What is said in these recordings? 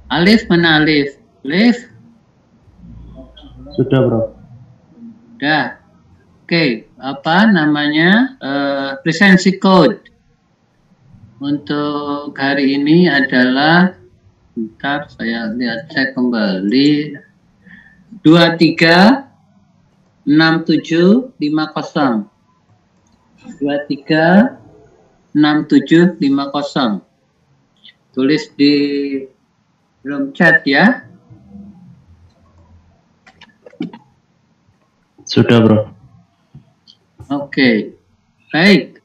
Alif mana Alif? Alif? Sudah, Bro. Sudah. Oke, apa namanya? Presensi code untuk hari ini adalah, bentar saya lihat cek kembali, 236750. 236750. Tulis di room chat ya. Sudah, Bro. Oke, baik.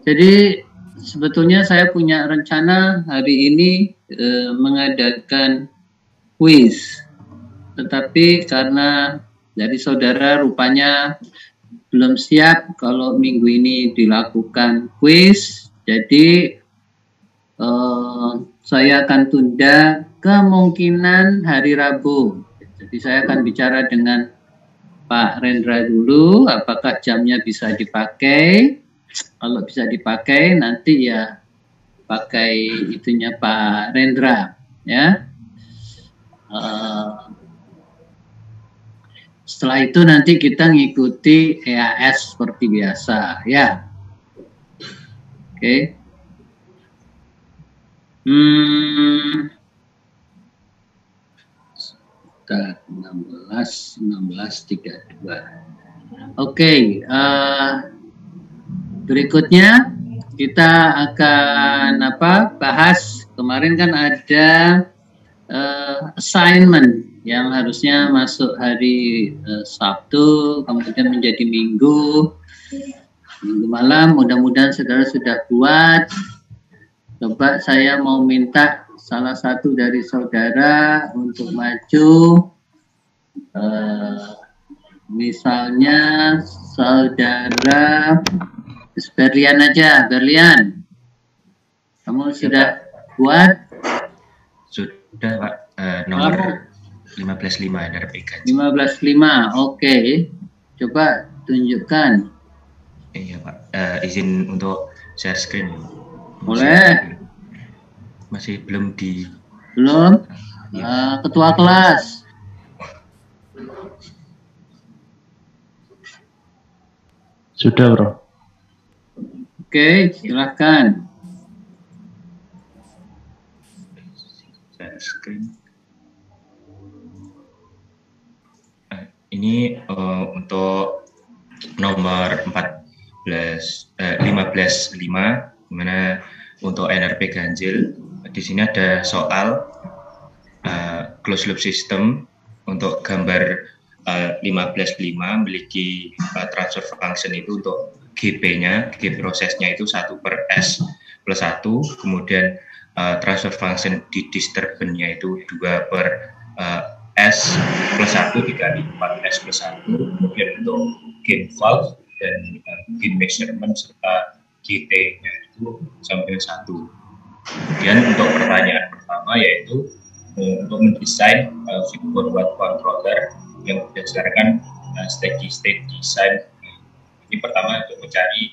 Jadi sebetulnya saya punya rencana hari ini mengadakan quiz, tetapi karena dari saudara rupanya belum siap kalau minggu ini dilakukan quiz, jadi saya akan tunda kemungkinan hari Rabu. Jadi saya akan bicara dengan Pak Rendra dulu, apakah jamnya bisa dipakai. Kalau bisa dipakai, nanti ya pakai itunya Pak Rendra, ya. Setelah itu nanti kita ngikuti EAS seperti biasa, ya. Oke. 16:32. Oke, berikutnya kita akan bahas. Kemarin kan ada assignment yang harusnya masuk hari Sabtu, kemudian menjadi Minggu malam. Mudah-mudahan saudara sudah buat. Coba saya mau minta salah satu dari saudara untuk maju, misalnya saudara Berlian aja. Berlian, kamu sudah buat? Sudah, Pak. Nomor 15.5 dari PK. 15.5, oke. Coba tunjukkan. Iya, Pak. Izin untuk share screen. Boleh. Masih belum di... Belum? Ketua kelas. Sudah, Bro. Oke, silahkan. Share screen. Ini untuk nomor 15.5, dimana untuk NRP ganjil. Di sini ada soal closed loop system untuk gambar 15.5 memiliki transfer function itu untuk GP-nya, G prosesnya itu 1/S+1, kemudian transfer function di disturban-nya itu 2/S+1 dikali 4S+1, kemudian untuk gain valve dan gain measurement serta GT-nya itu sampai 1. Kemudian untuk pertanyaan pertama yaitu untuk mendesain feed forward controller yang berdasarkan steady state design. Ini pertama untuk mencari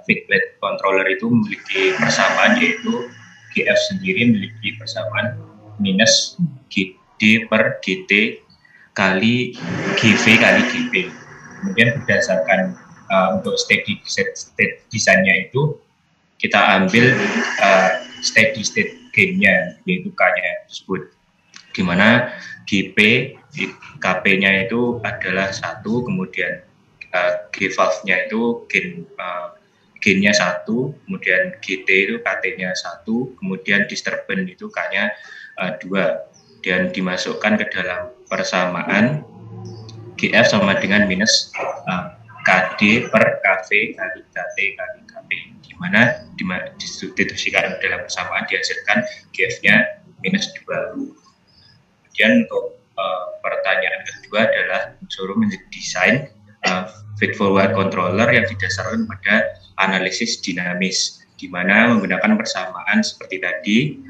feedback controller itu memiliki persamaan, yaitu GF sendiri memiliki persamaan minus GD per GT kali GV kali GP. Kemudian berdasarkan untuk steady state desainnya itu kita ambil steady state gain-nya, yaitu K-nya tersebut, di mana GP KP-nya itu adalah 1, kemudian G valve-nya itu gain-nya 1, kemudian GT itu KT-nya 1, kemudian disturban itu K-nya 2, dan dimasukkan ke dalam persamaan GF sama dengan minus KD per KV kali KT kali KP, di mana disubstitusikan dalam persamaan dihasilkan GF-nya minus 2. Kemudian untuk pertanyaan kedua adalah suruh mendesain feed forward controller yang didasarkan pada analisis dinamis, di mana menggunakan persamaan seperti tadi,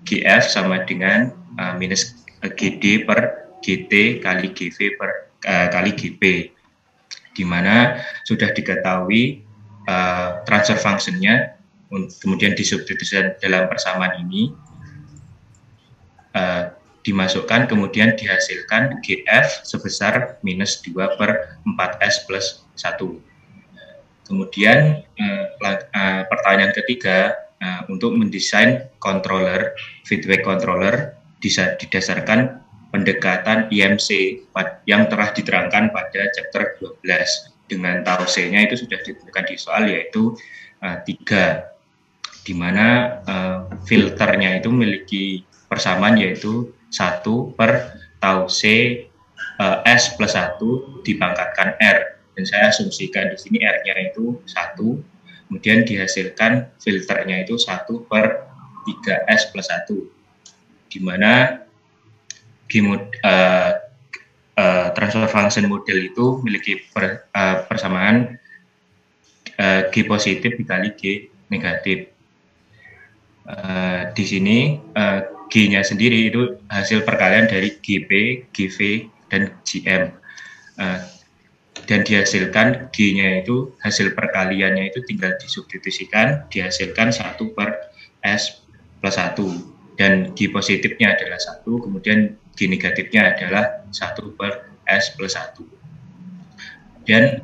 GF sama dengan minus GD per GT kali GV per kali GP, di mana sudah diketahui transfer function-nya, kemudian disubstitusikan dalam persamaan ini. dimasukkan, kemudian dihasilkan GF sebesar minus 2 per 4S plus 1. Kemudian pertanyaan ketiga, untuk mendesain controller, feedback controller didasarkan pendekatan IMC yang telah diterangkan pada chapter 12. Dengan tau C-nya itu sudah ditentukan di soal, yaitu 3, di mana filternya itu memiliki persamaan, yaitu 1 per tau C S plus 1 dipangkatkan R. Dan saya asumsikan di sini R-nya itu 1, kemudian dihasilkan filternya itu 1 per 3S plus 1, di mana transfer function model itu memiliki persamaan G positif dikali G negatif. Di sini G-nya sendiri itu hasil perkalian dari GP, GV, dan GM. Dan dihasilkan G-nya itu, hasil perkaliannya itu tinggal disubstitusikan, dihasilkan 1 per S plus 1. Dan G positifnya adalah 1, kemudian G negatifnya adalah 1 per S plus 1. Dan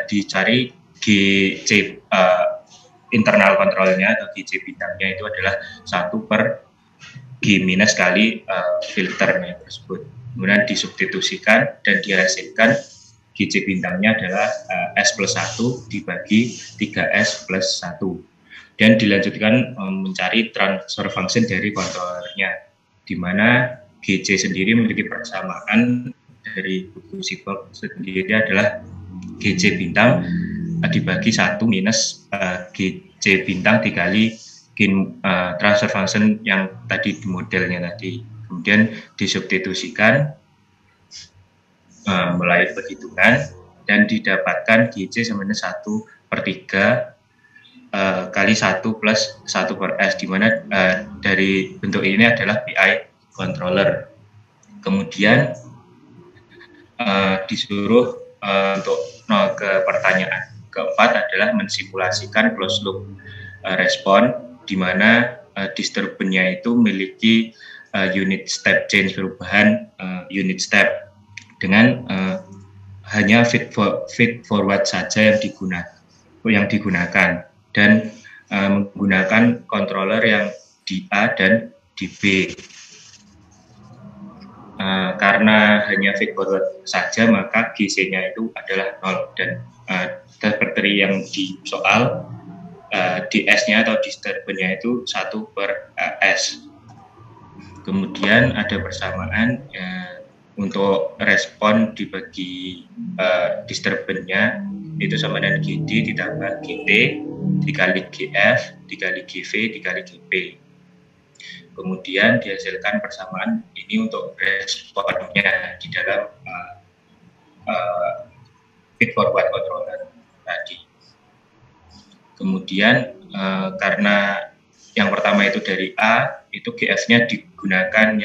dicari GC internal kontrolnya atau GC bintangnya itu adalah 1 per G minus kali filternya tersebut. Kemudian disubstitusikan dan dihasilkan GC bintangnya adalah S plus 1 dibagi 3S plus 1. Dan dilanjutkan mencari transfer function dari kontrolernya, di mana GC sendiri memiliki persamaan dari buku Seaborg sendiri adalah GC bintang dibagi 1 minus GC bintang dikali transfer function yang tadi di modelnya tadi. Kemudian disubstitusikan melalui perhitungan dan didapatkan GC sama dengan 1 per 3 kali 1 plus 1 per S, di mana dari bentuk ini adalah PI controller. Kemudian disuruh untuk ke pertanyaan keempat adalah mensimulasikan closed loop respon, di mana disturbannya itu memiliki unit step change, perubahan unit step dengan hanya feed forward saja yang digunakan dan menggunakan controller yang di A dan di B. Karena hanya feed forward saja, maka GC-nya itu adalah 0 dan seperti yang di soal DS-nya atau disturbannya itu 1 per S. Kemudian ada persamaan untuk respon dibagi disturbannya itu sama dengan GD ditambah GT dikali GF dikali GV dikali GP. Kemudian dihasilkan persamaan ini untuk responnya di dalam feed forward controller tadi. Kemudian karena yang pertama itu dari A, itu GF-nya digunakan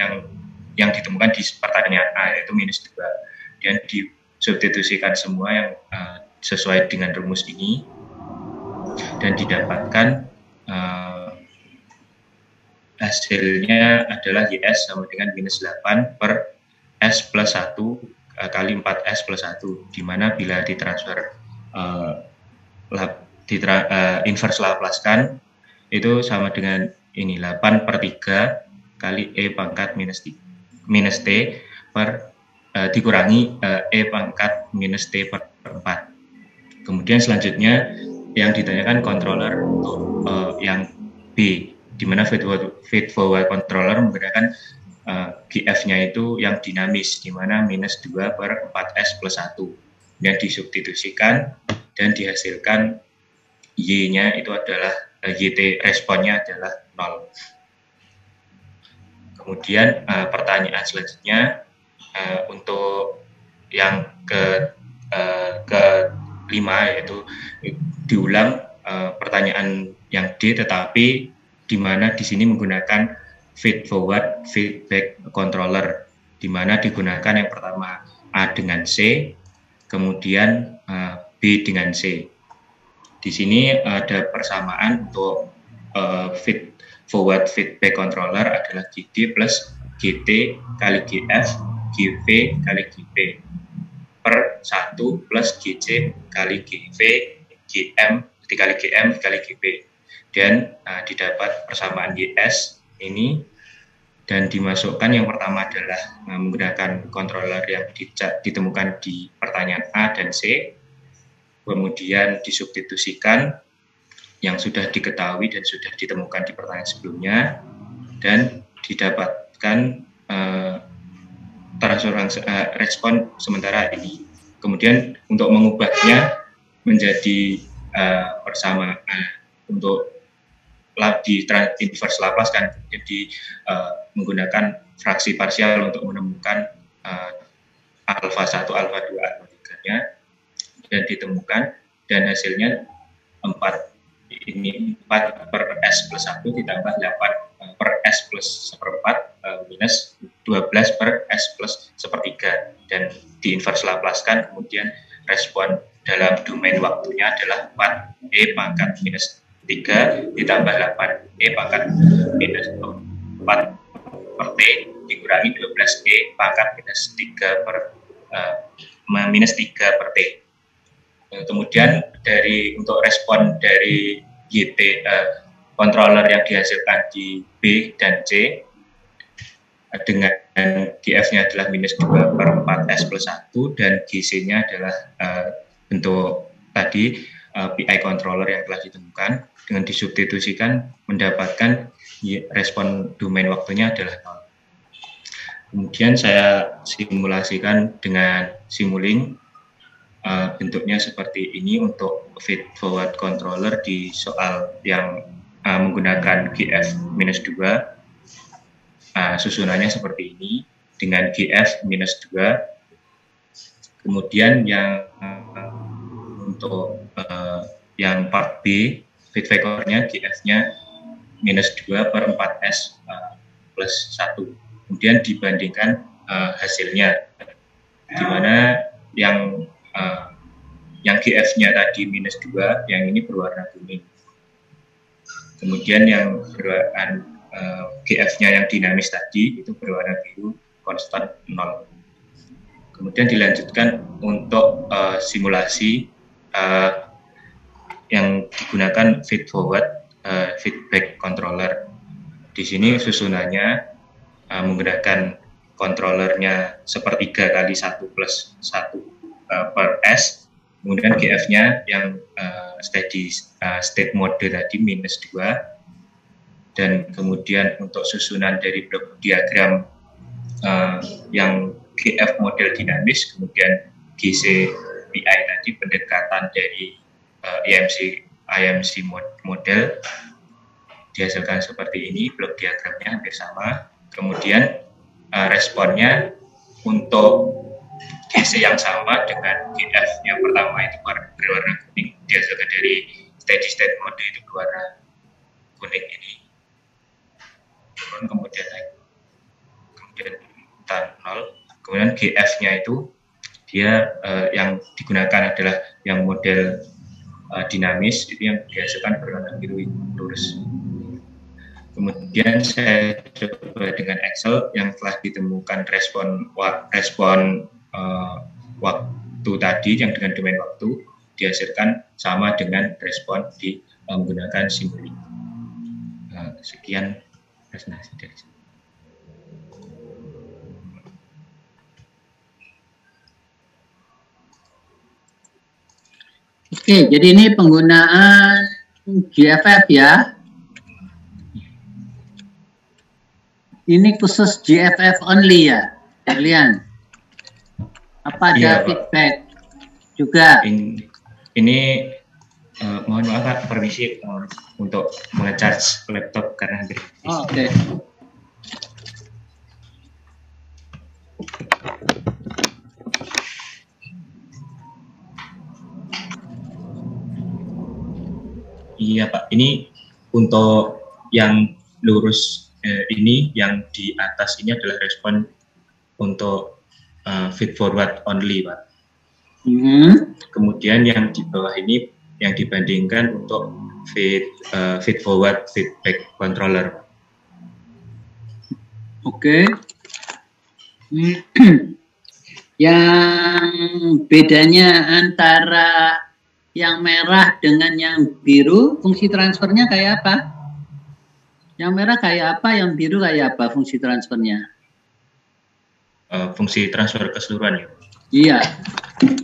yang ditemukan di pertanyaan A, yaitu minus 2. Dan disubstitusikan semua yang sesuai dengan rumus ini dan didapatkan hasilnya adalah YS sama dengan minus 8 per S plus 1 kali 4S plus 1, di mana bila ditransfer inverse Laplace-kan itu sama dengan ini 8 per 3 kali E pangkat minus T per dikurangi E pangkat minus T per 4. Kemudian selanjutnya yang ditanyakan controller untuk yang B, di mana feed forward controller menggunakan GF-nya itu yang dinamis, di mana minus 2 per 4S plus 1 yang disubstitusikan dan dihasilkan Y-nya itu adalah YT, responnya adalah 0. Kemudian pertanyaan selanjutnya untuk yang ke-5 yaitu diulang pertanyaan yang D, tetapi di mana di sini menggunakan feed forward feedback controller, di mana digunakan yang pertama A dengan C, kemudian B dengan C. Di sini ada persamaan untuk feed forward feedback controller adalah GD plus GT kali GF GV kali GP per 1 plus GC kali GV GM dikali GM dikali GP, dan didapat persamaan YS ini, dan dimasukkan yang pertama adalah menggunakan controller yang ditemukan di pertanyaan A dan C, kemudian disubstitusikan yang sudah diketahui dan sudah ditemukan di pertanyaan sebelumnya, dan didapatkan respon sementara ini. Kemudian untuk mengubahnya menjadi persamaan untuk di inverse Laplace kan, jadi menggunakan fraksi parsial untuk menemukan alfa 1, alfa 2, alfa 3-nya, dan ditemukan, dan hasilnya 4 per S plus 1 ditambah 8 per S plus seperempat minus 12 per S plus sepertiga, dan di inverse Laplace kan, kemudian respon dalam domain waktunya adalah 4E pangkat minus 3 ditambah 8E pangkat minus 4 per T dikurangi 12E pangkat minus 3 per minus 3 per T. Kemudian untuk respon dari YT controller yang dihasilkan di B dan C dengan GF-nya adalah minus 2 per 4 S plus 1, dan GC-nya adalah bentuk tadi PI controller yang telah ditemukan, dengan disubstitusikan mendapatkan respon domain waktunya adalah 0. Kemudian saya simulasikan dengan Simulink, bentuknya seperti ini untuk feed forward controller di soal yang menggunakan GF minus 2. Susunannya seperti ini dengan GF minus 2. Kemudian yang untuk yang part B, feed vektornya GF-nya minus 2 per 4S plus 1. Kemudian dibandingkan hasilnya, di mana yang GF-nya tadi minus 2, yang ini berwarna kuning. Kemudian yang GF-nya yang dinamis tadi itu berwarna biru, konstan 0. Kemudian dilanjutkan untuk simulasi yang digunakan feed forward feedback controller. Di sini susunannya menggunakan controllernya sepertiga kali 1 plus 1 per S, kemudian GF-nya yang steady state mode tadi minus 2, dan kemudian untuk susunan dari blok diagram yang GF model dinamis, kemudian GC PI tadi pendekatan dari IMC model dihasilkan seperti ini, blok diagramnya hampir sama. Kemudian responnya untuk GC yang sama dengan GF yang pertama itu berwarna kuning, dihasilkan dari steady state mode itu berwarna kuning ini, turun kemudian naik, kemudian 0. Kemudian GF-nya itu dia yang digunakan adalah yang model dinamis, itu yang dihasilkan berwarna biru lurus. Kemudian saya coba dengan Excel yang telah ditemukan respon waktu tadi yang dengan domain waktu dihasilkan sama dengan respon di menggunakan Simulink. Sekian presentasi dari saya. Oke, jadi ini penggunaan GFF ya. Ini khusus GFF only ya, kalian? Apa ada feedback juga? Ini mohon maaf Pak, permisi untuk mengecharge laptop karena hampir. Oke. Iya Pak, ini untuk yang lurus ini, yang di atas ini adalah respon untuk feed forward only Pak. Kemudian yang di bawah ini yang dibandingkan untuk feed forward feedback controller. Oke. Yang bedanya antara yang merah dengan yang biru, fungsi transfernya kayak apa? Yang merah kayak apa, yang biru kayak apa fungsi transfernya? Fungsi transfer keseluruhan ya. Iya.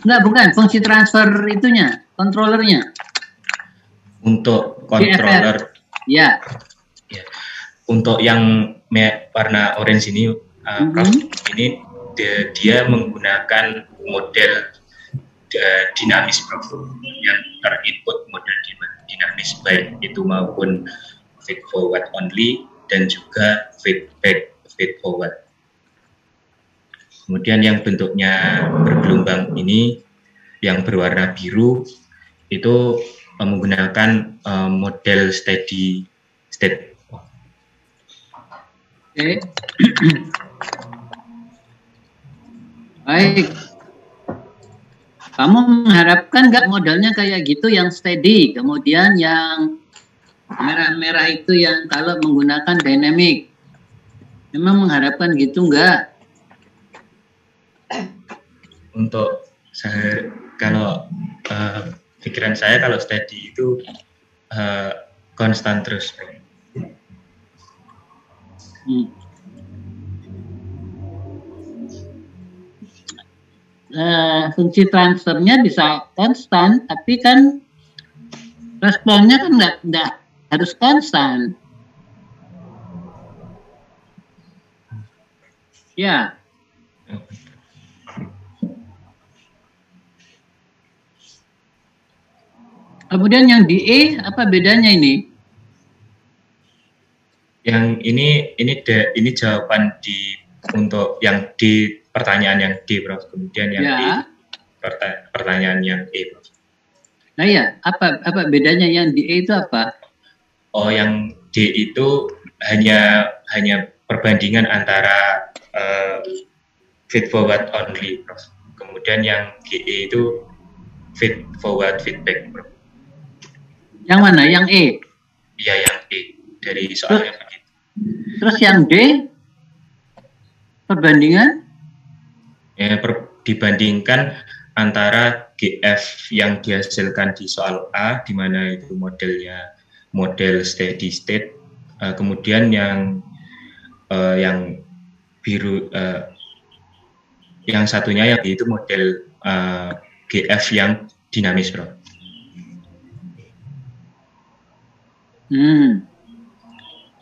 Enggak, bukan. Fungsi transfer itunya, kontrolernya. Untuk controller. Ya. Ya. Untuk yang warna orange ini, ini dia menggunakan model dinamis, Prof. Yang terinput model dinamis, baik itu maupun feed forward only dan juga feedback feed forward. Kemudian yang bentuknya bergelombang ini, yang berwarna biru, itu menggunakan model steady state. Oke. Baik. Kamu mengharapkan nggak modelnya kayak gitu yang steady, kemudian yang merah-merah itu yang kalau menggunakan dynamic. Memang mengharapkan gitu nggak? Untuk saya, kalau pikiran saya kalau steady itu konstan terus. Fungsi transfernya bisa konstan, tapi kan responnya kan nggak harus konstan. Ya. Kemudian yang di E apa bedanya ini? Yang ini jawaban untuk yang di pertanyaan yang D, Prof. Kemudian yang E pertanyaan yang E, Prof. Nah ya, apa bedanya yang di E itu apa? Oh, yang D itu hanya perbandingan antara feed forward only, Prof. Kemudian yang GE itu feed forward feedback, Prof. Yang mana? Yang E? Iya, yang E dari soalnya begitu. Terus yang D? Perbandingan? Ya, dibandingkan antara GF yang dihasilkan di soal A, di mana itu modelnya model steady state, kemudian yang biru, yang satunya yang itu model GF yang dinamis, Bro.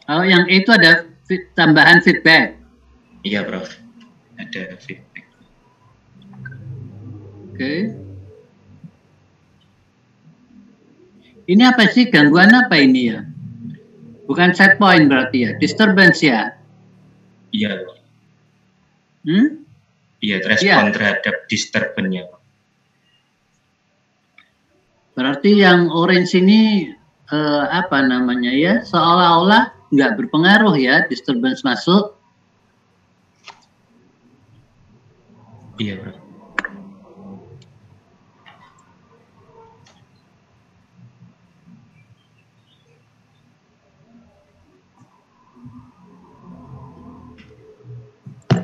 Kalau yang E itu ada tambahan feedback. Iya, Prof. Ada feedback. Oke. Ini apa sih, gangguan apa ini ya? Bukan set point berarti ya, disturbance ya? Iya, Prof. Iya, respon terhadap disturbance-nya. Berarti yang orange ini apa namanya ya, seolah-olah nggak berpengaruh ya disturbance masuk. Iya, Bro.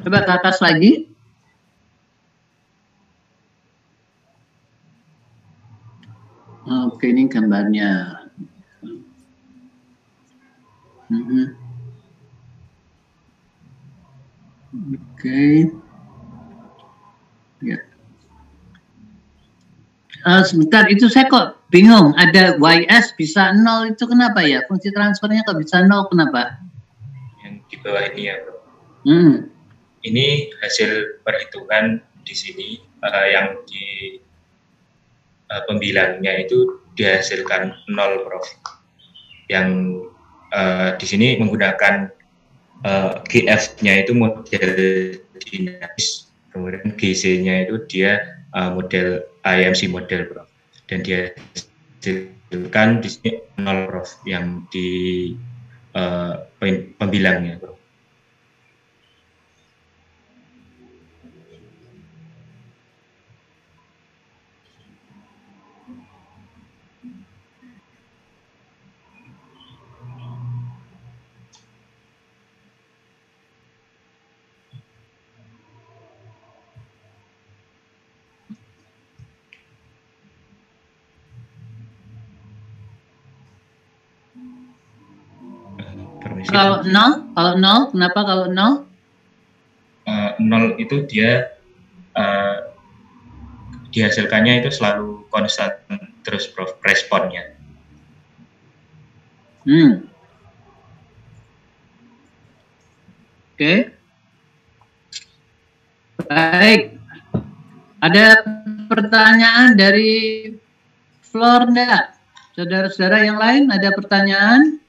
Coba ke atas lagi. Oke, ini gambarnya. Oke. Ya. Sebentar, itu saya kok bingung. Ada YS bisa 0 itu kenapa ya? Fungsi transfernya kok bisa 0, kenapa? Yang di bawah ini ya, Bro. Ini hasil perhitungan di sini, yang di pembilangnya itu dihasilkan 0, Prof. Yang di sini menggunakan GF-nya itu model dinamis, kemudian GC-nya itu dia model IMC model, Prof. Dan dia hasilkan di sini 0, Prof, yang di pembilangnya, Prof. kalau nol? Kalau nol, kenapa kalau nol? Nol itu dia dihasilkannya itu selalu konstan terus responnya. Oke. Baik. Ada pertanyaan dari floor enggak? Saudara-saudara yang lain ada pertanyaan?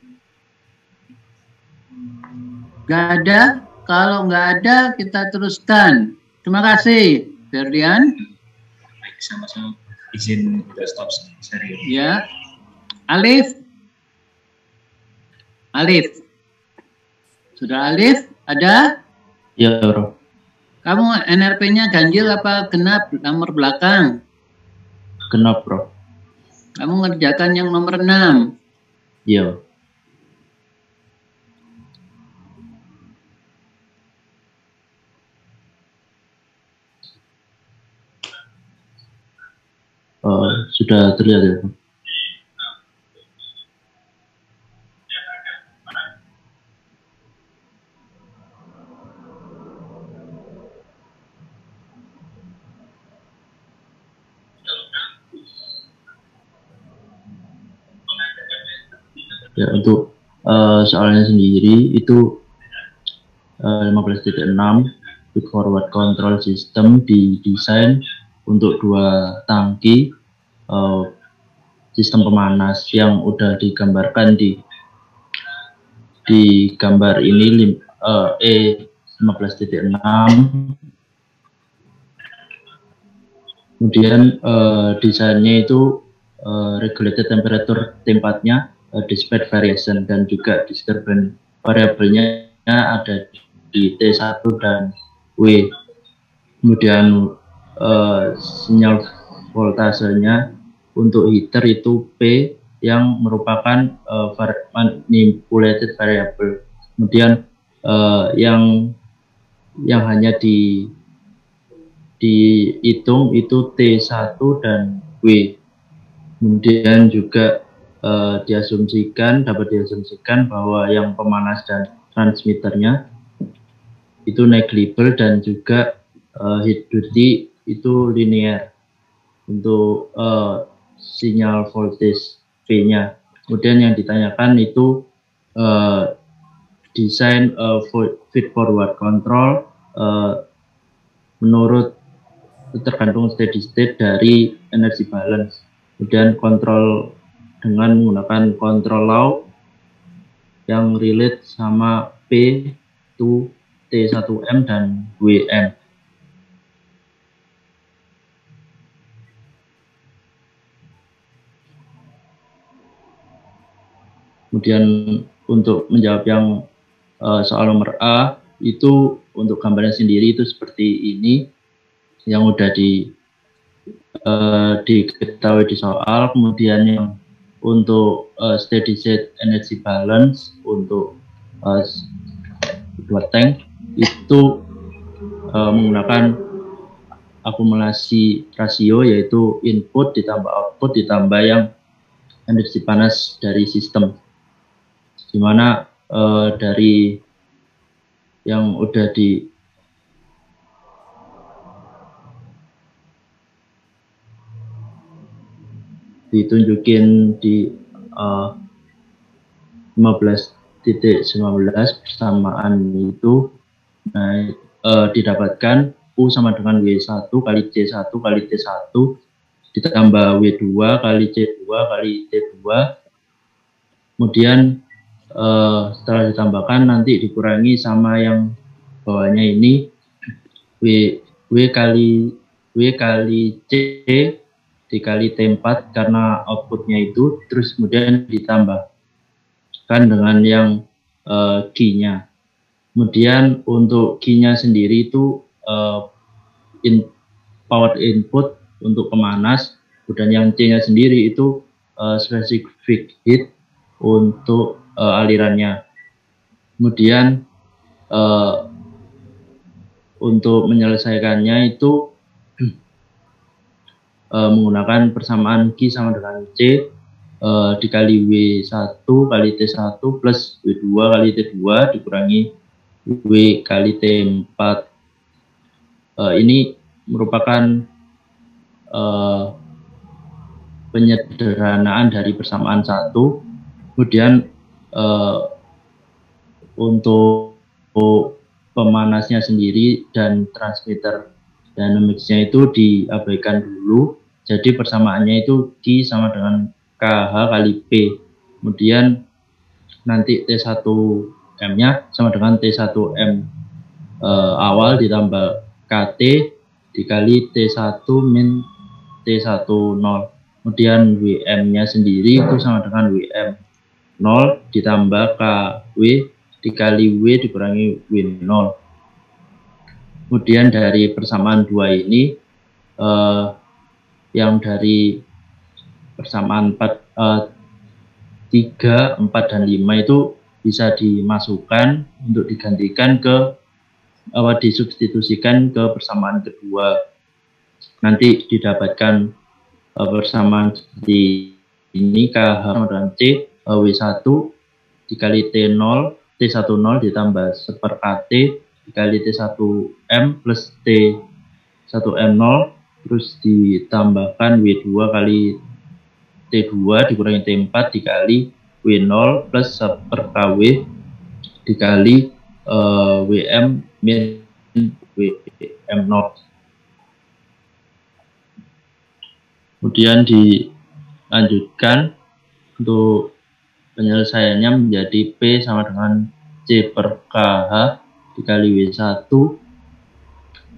Nggak ada? Kalau nggak ada, kita teruskan. Terima kasih, Ferdian. Baik, sama-sama. Izin kita stop seri. Ya. Alif. Alif. Sudah Alif? Ada? Ya, bro. Kamu NRP-nya ganjil apa genap nomor belakang? Genap, bro. Kamu ngerjakan yang nomor 6. Iya. Sudah terlihat ya, bro. Ya, untuk soalnya sendiri itu 15.6 feed forward control system didesain untuk 2 tangki sistem pemanas yang udah digambarkan di gambar ini E15.6. Kemudian desainnya itu regulated temperature tempatnya, dispatch variation, dan juga disturbance variabelnya ada di T1 dan W. Kemudian sinyal voltasenya untuk heater itu P yang merupakan manipulated variable. Kemudian yang hanya dihitung itu T1 dan W. Kemudian juga dapat diasumsikan bahwa yang pemanas dan transmitternya itu negligible, dan juga heat duty itu linear untuk sinyal voltage V-nya. Kemudian yang ditanyakan itu desain feed forward control menurut tergantung steady state dari energy balance. Kemudian kontrol dengan menggunakan control law yang relate sama P to T1M dan WM. Kemudian untuk menjawab yang soal nomor A, itu untuk gambarnya sendiri itu seperti ini yang udah diketahui di soal. Kemudian yang untuk steady state energy balance untuk 2 tank itu menggunakan akumulasi rasio, yaitu input ditambah output ditambah yang energi panas dari sistem, dimana dari yang udah ditunjukin di 15.19 persamaan itu, nah, didapatkan U sama dengan W1 kali C1 kali T1 ditambah W2 kali C2 kali T2. Kemudian setelah ditambahkan nanti dikurangi sama yang bawahnya ini, W kali C dikali T4 karena outputnya itu, terus kemudian ditambahkan dengan yang Q-nya. Kemudian untuk Q-nya sendiri itu power input untuk pemanas, dan yang C-nya sendiri itu specific heat untuk alirannya. Kemudian untuk menyelesaikannya itu menggunakan persamaan Q sama dengan C, dikali W1 kali T1 plus W2 kali T2 dikurangi W kali T4. Ini merupakan penyederhanaan dari persamaan 1. Kemudian untuk pemanasnya sendiri dan transmitter dynamics-nya itu diabaikan dulu. Jadi persamaannya itu Q sama dengan KH kali P. Kemudian nanti T1M-nya sama dengan T1M awal ditambah KT dikali T1 min T10. Kemudian WM-nya sendiri itu sama dengan WM 0 ditambah KW dikali W dikurangi W0. Kemudian dari persamaan 2 ini yang dari persamaan 3, 4, dan 5 itu bisa dimasukkan untuk digantikan ke disubstitusikan ke persamaan kedua. Nanti didapatkan persamaan seperti ini, KH dan C W1 dikali T10 ditambah 1 KT dikali T1M plus T1M0 terus ditambahkan W2 kali T2 dikurangi T4 dikali W0 plus 1 KW dikali WM min WM0. Kemudian dilanjutkan untuk penyelesaiannya menjadi P sama dengan C per KH dikali W1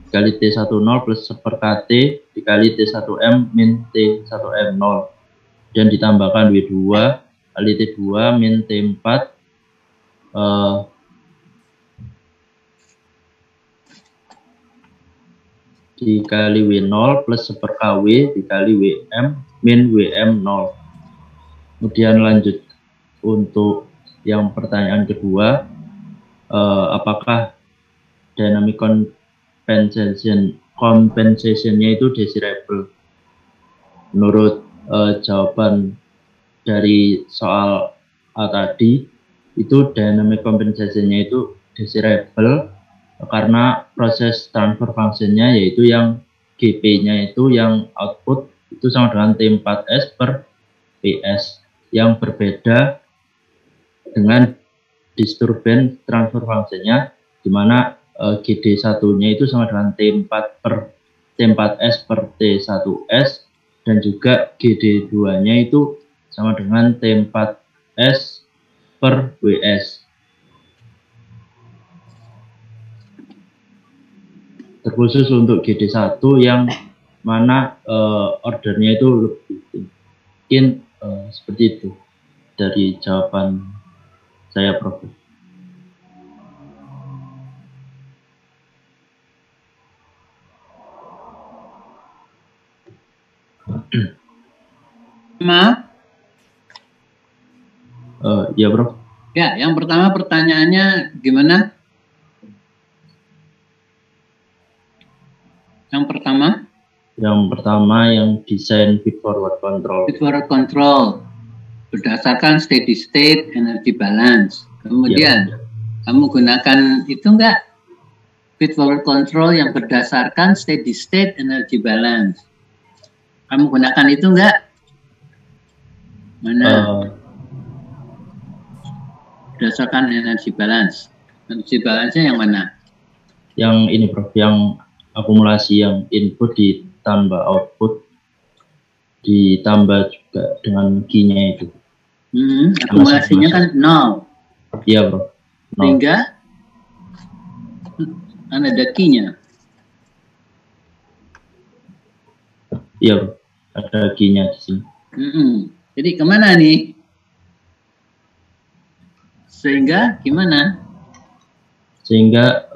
dikali T10 plus 1 KT dikali T1M min T1M0 dan ditambahkan W2 kali T2 min T4 dikali W0 plus 1 KW dikali WM min WM0. Kemudian lanjut untuk yang pertanyaan kedua, apakah dynamic compensation-nya itu desirable? Menurut jawaban dari soal A tadi, itu dynamic compensation-nya itu desirable karena proses transfer function-nya yaitu yang GP-nya itu yang output itu sama dengan T4S per PS, yang berbeda dengan disturbance transfer function-nya di mana GD1-nya itu sama dengan T4S per T1S dan juga GD2-nya itu sama dengan T4S per WS. Terkhusus untuk GD1 yang mana ordernya itu lebih mungkin seperti itu dari jawaban saya, Prof. Ya, Prof. Ya, yang pertama pertanyaannya gimana? Yang pertama yang desain feed forward control. Feed forward control berdasarkan steady state energy balance. Kemudian kamu gunakan itu enggak? Feed forward control yang berdasarkan steady state energy balance. Kamu gunakan itu enggak? Mana? Berdasarkan energy balance. Energy balance-nya yang mana? Yang ini, Prof, yang akumulasi yang input ditambah output ditambah juga dengan Q-nya itu. Akumulasinya kan 0. Iya, Bro. 0. Sehingga kan ada Q-nya. Iya, Bro. Ada Q-nya di sini. Jadi kemana nih? Sehingga gimana? Sehingga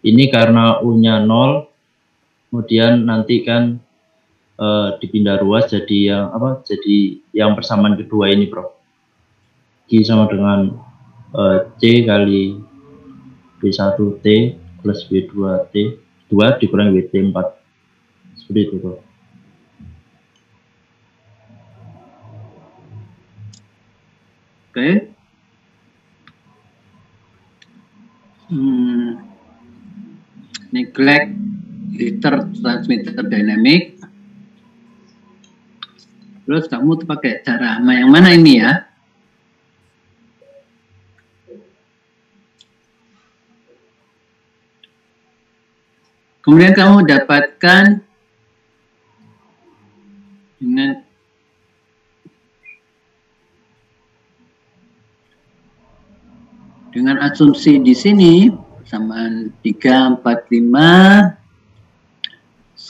ini karena U-nya 0, kemudian nanti kan dipindah ruas jadi yang apa? Jadi yang persamaan kedua ini, Prof. Q sama dengan C kali W1T plus W2T 2 dikurangi WT4. Seperti itu, Prof. Oke. Neglect liter transmitter dynamic. Terus kamu tuh pakai cara yang mana ini ya? Kemudian kamu dapatkan dengan asumsi di sini persamaan 3, 4, 5.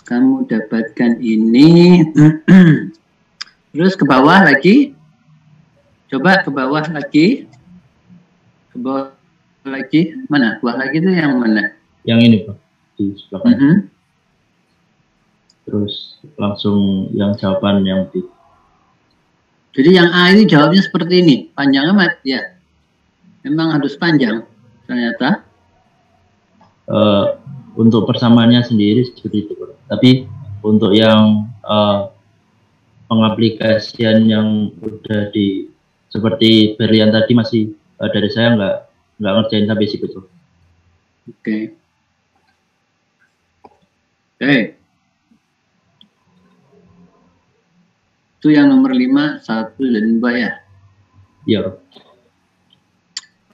Kamu dapatkan ini. Terus ke bawah lagi. Coba ke bawah lagi. Ke bawah lagi. Mana? Bawah lagi itu yang mana? Yang ini, Pak. Di sebelah kanan. Terus langsung yang jawaban yang B. Jadi yang A ini jawabnya seperti ini. Panjang amat, ya. Memang harus panjang, ternyata. Untuk persamaannya sendiri seperti itu, Pak. Tapi untuk yang pengaplikasian yang udah di seperti Berlian tadi masih dari saya nggak ngerjain sampai situ. Oke. Itu yang nomor 5, 1 dan 2 ya? Iya.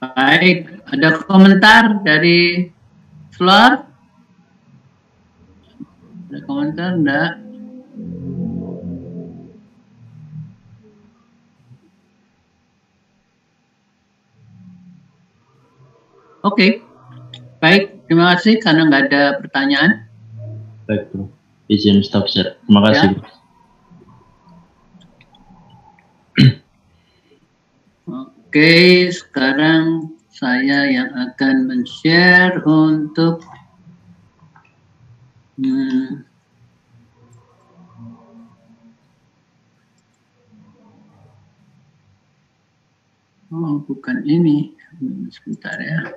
Baik, ada komentar dari Flor? Ada komentar enggak? Oke. Baik, terima kasih karena nggak ada pertanyaan. Baik, Bro. Izin stop share. Terima kasih. Ya. Oke, sekarang saya yang akan men-share untuk oh, bukan ini. Sebentar ya.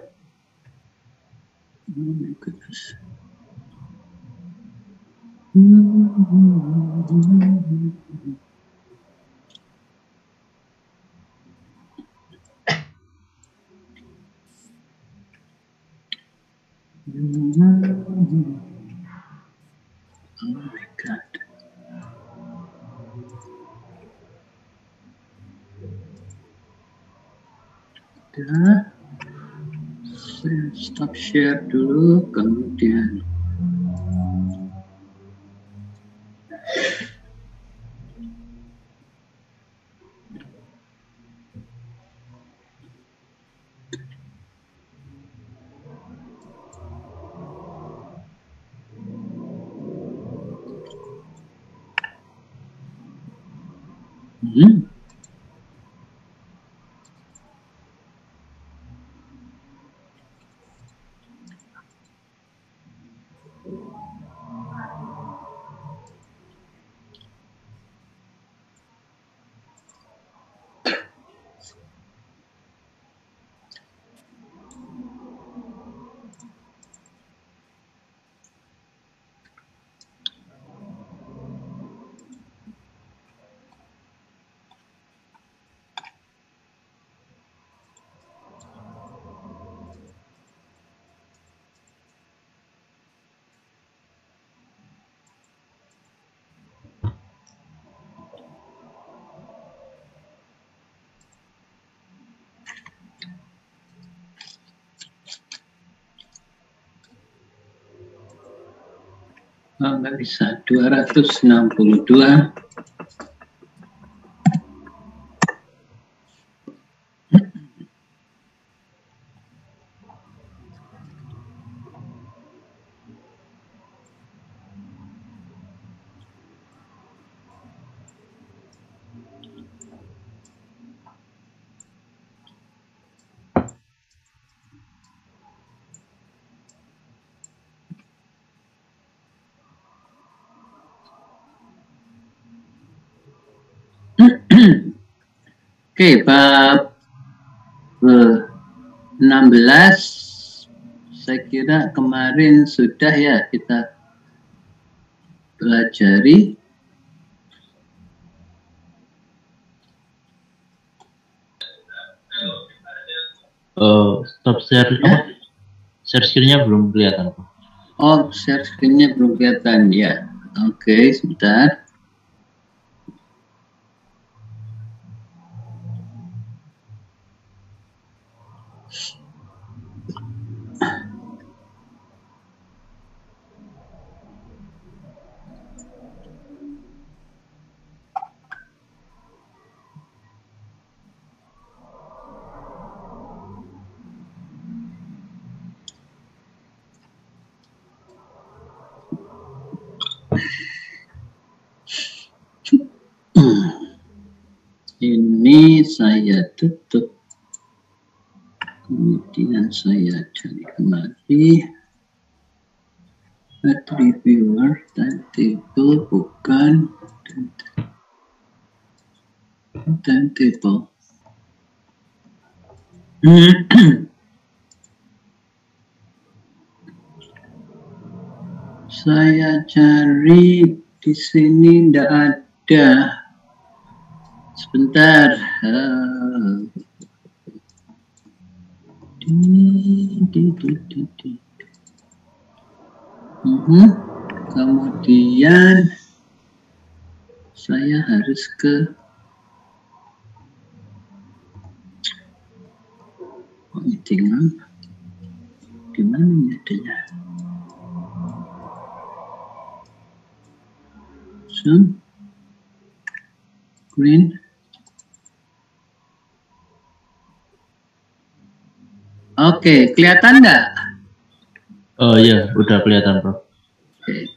Oh my goodness. Oh my God. Udah. Saya stop share dulu, kemudian nggak bisa 262. Oke, bab 16 saya kira kemarin sudah ya kita pelajari. Stop share apa? Share screen-nya belum kelihatan. Oh, share screen-nya belum kelihatan ya. Oke, sebentar. Ini saya tutup, kemudian saya cari kembali reviewer timetable, bukan timetable. Saya cari di sini tidak ada. Sebentar. Kemudian saya harus ke meeting room. Di mana ini adanya? Zoom, green. Oke, kelihatan nggak? Oh iya, udah kelihatan, Prof. Oke.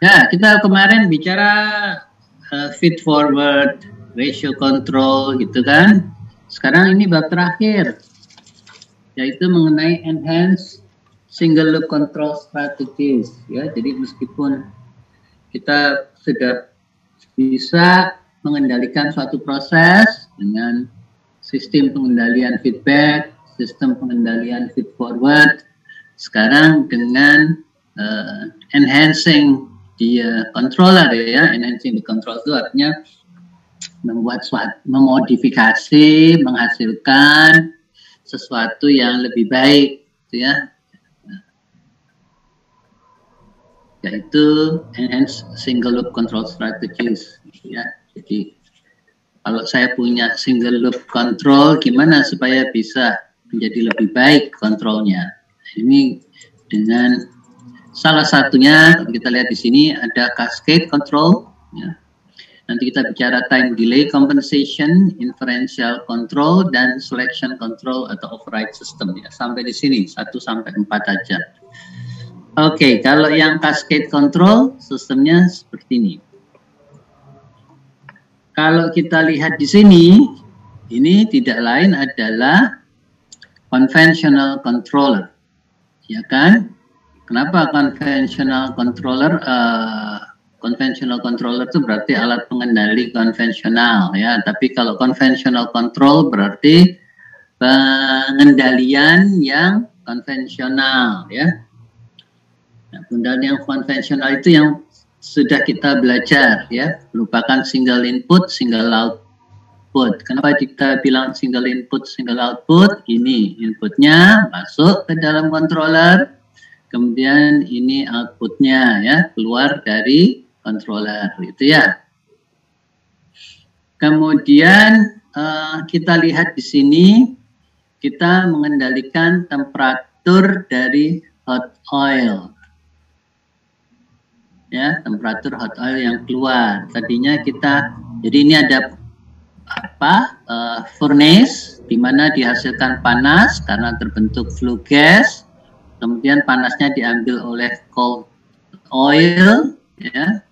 Ya, kita kemarin bicara feed forward, ratio control, gitu kan? Sekarang ini bab terakhir, yaitu mengenai enhance single loop control strategies. Ya, jadi meskipun kita sudah bisa mengendalikan suatu proses dengan sistem pengendalian feedback, sistem pengendalian feed forward, sekarang dengan enhancing the controller ya, enhancing the control itu artinya membuat suatu, memodifikasi, menghasilkan sesuatu yang lebih baik, gitu ya, yaitu enhance single loop control strategies, gitu ya. Jadi kalau saya punya single loop control, gimana supaya bisa menjadi lebih baik kontrolnya? Ini dengan salah satunya, kalau kita lihat di sini ada cascade control. Ya. Nanti kita bicara time delay compensation, inferential control, dan selection control atau override system. Ya. Sampai di sini 1 sampai 4 aja. Oke, kalau yang cascade control sistemnya seperti ini. Kalau kita lihat di sini, ini tidak lain adalah conventional controller, ya kan? Kenapa conventional controller? Conventional controller itu berarti alat pengendali konvensional, ya. Tapi kalau conventional control berarti pengendalian yang konvensional, ya. Nah, pengendalian yang konvensional itu yang sudah kita belajar, ya, merupakan single input, single output. Kenapa kita bilang single input, single output? Ini inputnya masuk ke dalam controller, kemudian ini outputnya ya keluar dari controller, itu ya. Kemudian kita lihat di sini kita mengendalikan temperatur dari hot oil, ya, temperatur hot oil yang keluar. Tadinya kita, jadi ini ada furnace di mana dihasilkan panas karena terbentuk flue gas, kemudian panasnya diambil oleh cold oil, ya,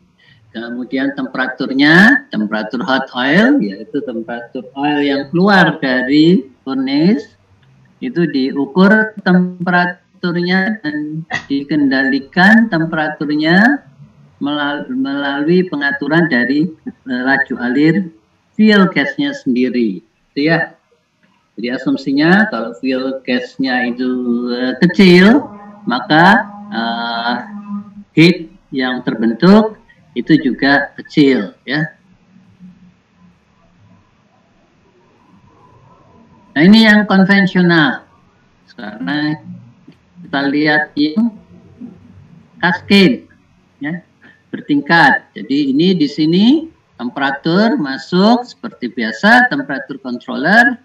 kemudian temperaturnya temperatur hot oil, yaitu temperatur oil yang keluar dari furnace itu diukur temperaturnya dan dikendalikan temperaturnya melalui pengaturan dari laju alir fuel gasnya sendiri, itu ya. Jadi asumsinya kalau fuel gasnya itu kecil, maka heat yang terbentuk itu juga kecil, ya. Nah, ini yang konvensional. Karena kita lihat yang cascade, ya, bertingkat. Jadi ini di sini temperatur masuk seperti biasa, temperatur controller.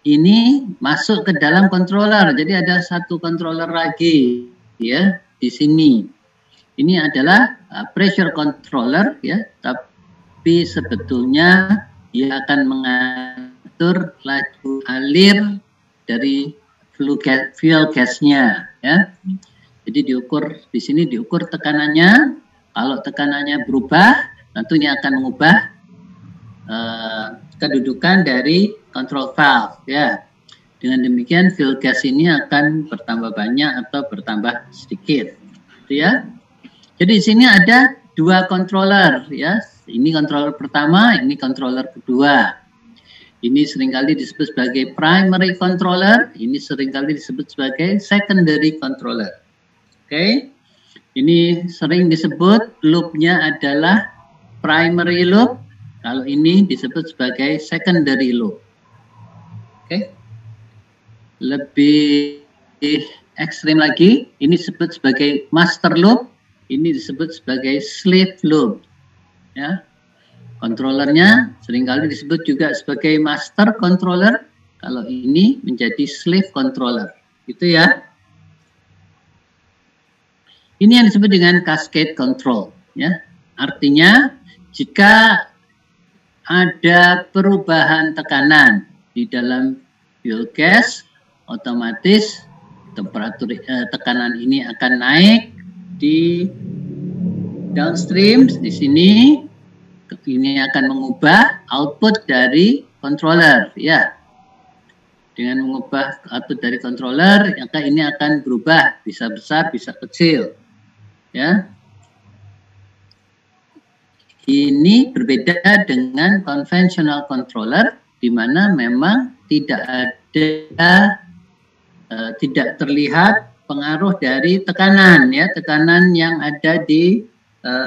Ini masuk ke dalam controller. Jadi ada satu controller lagi, ya, di sini. Ini adalah pressure controller, ya, tapi sebetulnya dia akan mengatur laju alir dari fuel gasnya, ya. Jadi diukur di sini, diukur tekanannya. Kalau tekanannya berubah, tentunya akan mengubah kedudukan dari control valve, ya. Dengan demikian fuel gas ini akan bertambah banyak atau bertambah sedikit, gitu ya. Jadi di sini ada dua controller, ya. Ini controller pertama, ini controller kedua. Ini seringkali disebut sebagai primary controller, ini seringkali disebut sebagai secondary controller. Oke, ini sering disebut loopnya adalah primary loop, kalau ini disebut sebagai secondary loop. Oke, lebih ekstrim lagi, ini disebut sebagai master loop, ini disebut sebagai slave loop, ya. Kontrolernya seringkali disebut juga sebagai master controller, kalau ini menjadi slave controller, gitu ya. Ini yang disebut dengan cascade control, ya. Artinya jika ada perubahan tekanan di dalam fuel gas, otomatis temperatur tekanan ini akan naik di downstream di sini. Ini akan mengubah output dari controller, ya. Dengan mengubah output dari controller, maka ini akan berubah, bisa besar, bisa kecil, ya. Ini berbeda dengan conventional controller, di mana memang tidak ada, tidak terlihat pengaruh dari tekanan, ya, tekanan yang ada di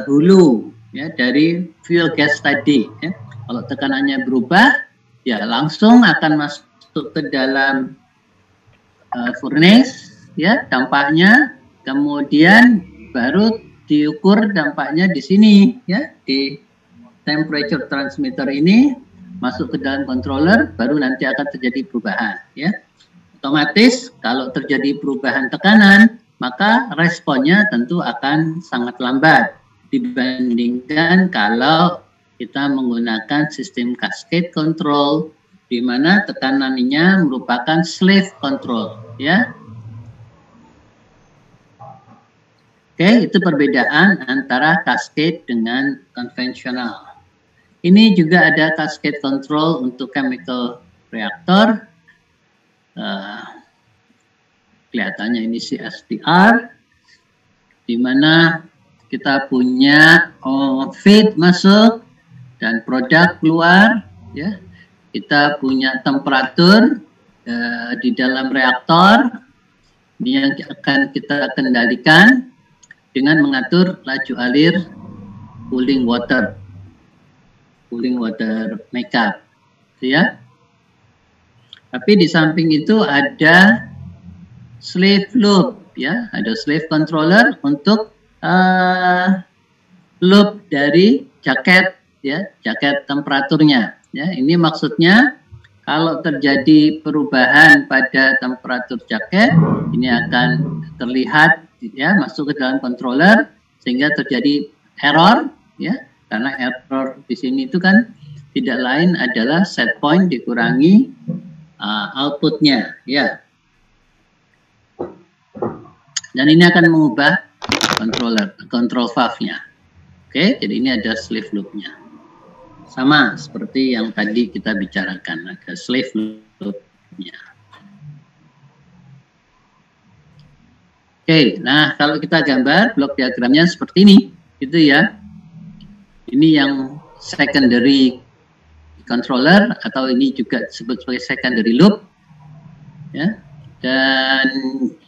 hulu, ya, dari fuel gas tadi, ya. Kalau tekanannya berubah, ya langsung akan masuk ke dalam furnace, ya, dampaknya, kemudian baru diukur dampaknya di sini, ya, di temperature transmitter ini masuk ke dalam controller, baru nanti akan terjadi perubahan, ya. Otomatis kalau terjadi perubahan tekanan, maka responnya tentu akan sangat lambat dibandingkan kalau kita menggunakan sistem cascade control, di mana tekanannya merupakan slave control, ya. Oke, itu perbedaan antara cascade dengan konvensional. Ini juga ada cascade control untuk chemical reactor. Kelihatannya ini CSTR, di mana kita punya feed masuk dan produk keluar, ya. Kita punya temperatur di dalam reaktor, ini yang akan kita kendalikan dengan mengatur laju alir cooling water makeup, ya. Tapi di samping itu ada slave loop, ya, ada slave controller untuk loop dari jaket, ya, jaket temperaturnya, ya. Ini maksudnya kalau terjadi perubahan pada temperatur jaket, ini akan terlihat, ya, masuk ke dalam controller sehingga terjadi error, ya, karena error di sini itu kan tidak lain adalah set point dikurangi outputnya, ya. Dan ini akan mengubah control valve-nya. Oke, jadi ini ada slave loop-nya. Sama seperti yang tadi kita bicarakan, ada slave loop-nya. Oke, nah kalau kita gambar blok diagramnya seperti ini, gitu ya. Ini yang secondary controller, atau ini juga disebut sebagai secondary loop, ya. Dan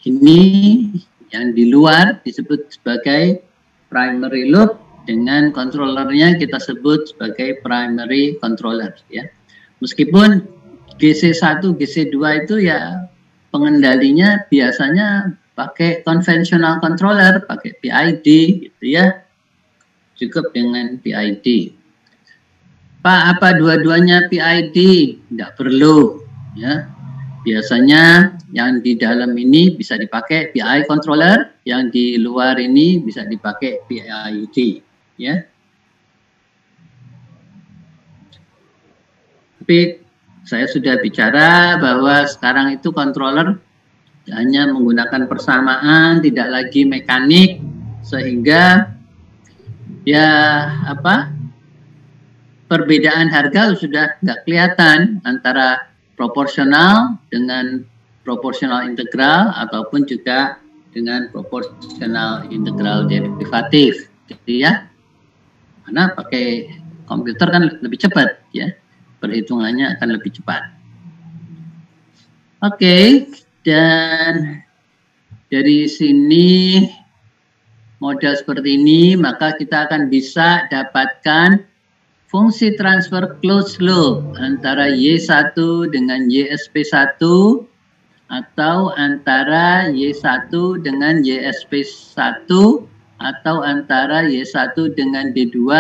ini yang di luar disebut sebagai primary loop, dengan controllernya kita sebut sebagai primary controller, ya. Meskipun GC1, GC2 itu ya pengendalinya biasanya pakai conventional controller, pakai PID gitu ya. Cukup dengan PID. Pak, apa dua-duanya PID? Tidak perlu ya. Biasanya yang di dalam ini bisa dipakai PI controller, yang di luar ini bisa dipakai PID ya. Tapi saya sudah bicara bahwa sekarang itu controller hanya menggunakan persamaan, tidak lagi mekanik, sehingga ya apa perbedaan harga sudah nggak kelihatan antara proporsional dengan proporsional integral ataupun juga dengan proporsional integral derivatif, gitu ya. Karena pakai komputer kan lebih cepat, ya, perhitungannya akan lebih cepat. Oke, dan dari sini model seperti ini, maka kita akan bisa dapatkan fungsi transfer closed loop antara Y1 dengan YSP1 atau antara Y1 dengan YSP1 atau antara Y1 dengan D2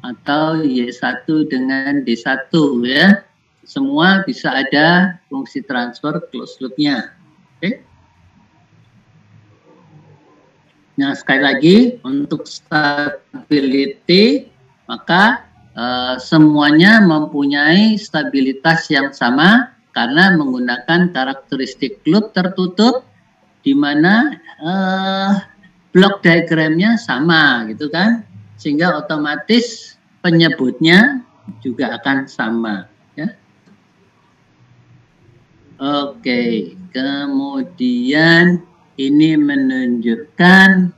atau Y1 dengan D1 ya. Semua bisa ada fungsi transfer closed loop-nya. Oke. Nah, sekali lagi untuk stability maka semuanya mempunyai stabilitas yang sama karena menggunakan karakteristik loop tertutup di mana block diagramnya sama gitu kan, sehingga otomatis penyebutnya juga akan sama ya. Oke, kemudian ini menunjukkan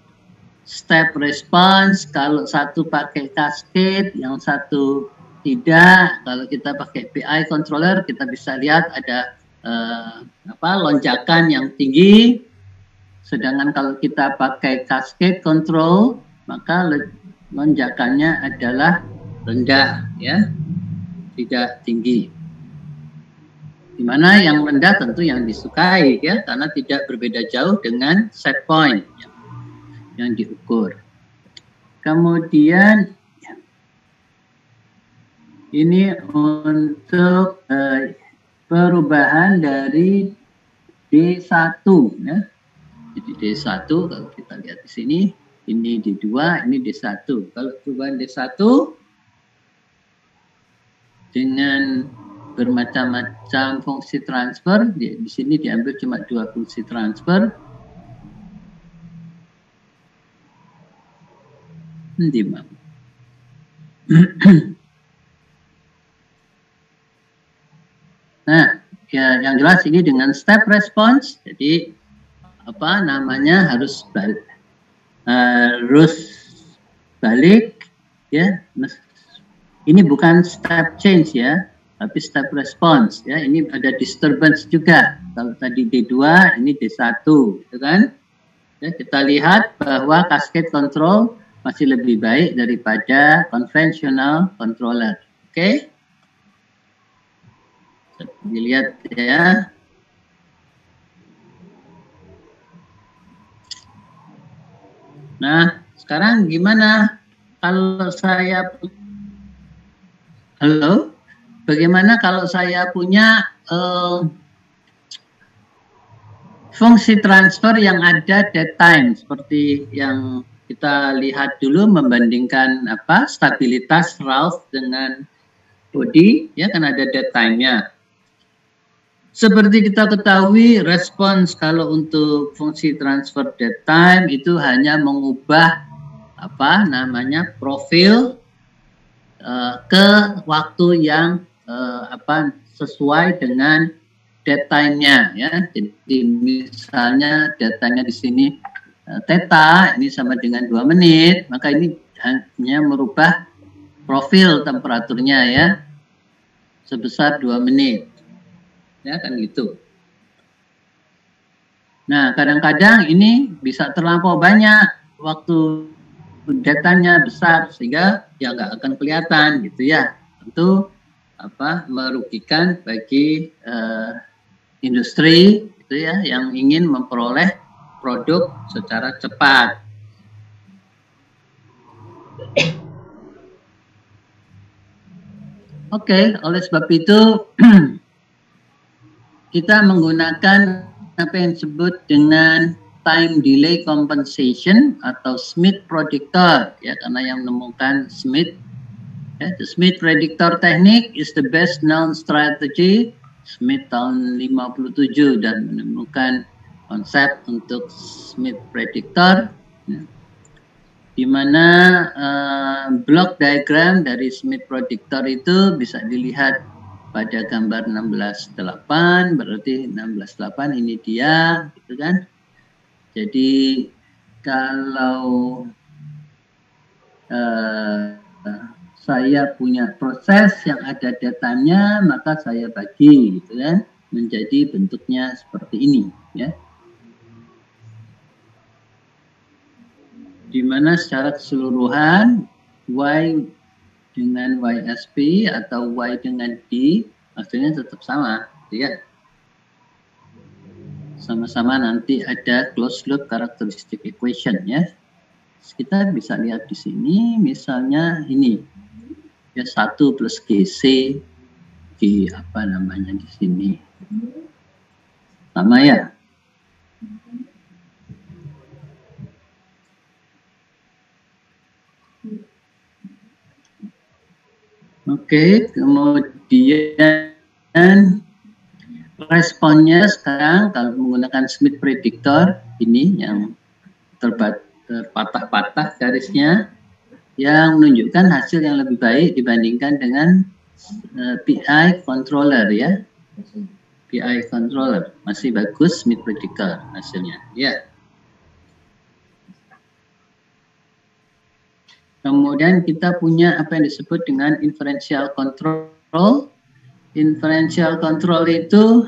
step response, kalau satu pakai cascade, yang satu tidak. Kalau kita pakai PI controller, kita bisa lihat ada lonjakan yang tinggi. Sedangkan kalau kita pakai cascade control, maka lonjakannya adalah rendah, ya, tidak tinggi. Dimana yang rendah tentu yang disukai, ya, karena tidak berbeda jauh dengan set point yang diukur. Kemudian ini untuk perubahan dari D1 ya. Jadi D1 kalau kita lihat di sini, ini D2, ini D1. Kalau perubahan D1 dengan bermacam-macam fungsi transfer, di sini diambil cuma 2 fungsi transfer. Nah, ya, yang jelas ini dengan step response, jadi apa namanya harus balik, ya. Ini bukan step change ya, tapi step response ya. Ini ada disturbance juga. Kalau tadi D2, ini D1, gitu kan? Ya, kita lihat bahwa cascade control masih lebih baik daripada conventional controller. Oke? Dilihat ya. Nah, sekarang gimana kalau saya bagaimana kalau saya punya fungsi transfer yang ada dead time seperti yang kita lihat dulu, membandingkan stabilitas Rauf dengan body, ya kan ada dead time-nya. Seperti kita ketahui, respons kalau untuk fungsi transfer dead time itu hanya mengubah profil ke waktu yang sesuai dengan dead time-nya ya. Jadi misalnya dead time-nya di sini theta ini sama dengan 2 menit, maka ini hanya merubah profil temperaturnya ya sebesar 2 menit. Ya kan gitu. Nah, kadang-kadang ini bisa terlampau banyak waktu datanya besar sehingga ya nggak akan kelihatan gitu ya. Tentu merugikan bagi industri itu ya yang ingin memperoleh produk secara cepat. Oke, oleh sebab itu kita menggunakan apa yang disebut dengan time delay compensation atau Smith predictor ya, karena yang menemukan Smith ya, the Smith predictor technique is the best known strategy. Smith tahun 57 dan menemukan konsep untuk Smith predictor ya, di mana block diagram dari Smith predictor itu bisa dilihat pada gambar 16.8, berarti 16.8 ini dia, gitu kan. Jadi kalau saya punya proses yang ada datanya, maka saya bagi, gitu kan, menjadi bentuknya seperti ini, ya. Di mana secara keseluruhan Y dengan YSP atau Y dengan D hasilnya tetap sama, ya. Sama-sama nanti ada closed loop characteristic equation ya. Kita bisa lihat di sini misalnya ini ya 1 plus GC G apa namanya di sini. Sama ya. Oke, kemudian responnya sekarang kalau menggunakan Smith predictor ini yang terpatah-patah garisnya yang menunjukkan hasil yang lebih baik dibandingkan dengan PI controller ya. PI controller masih bagus Smith predictor hasilnya ya. Kemudian kita punya apa yang disebut dengan inferential control. Inferential control itu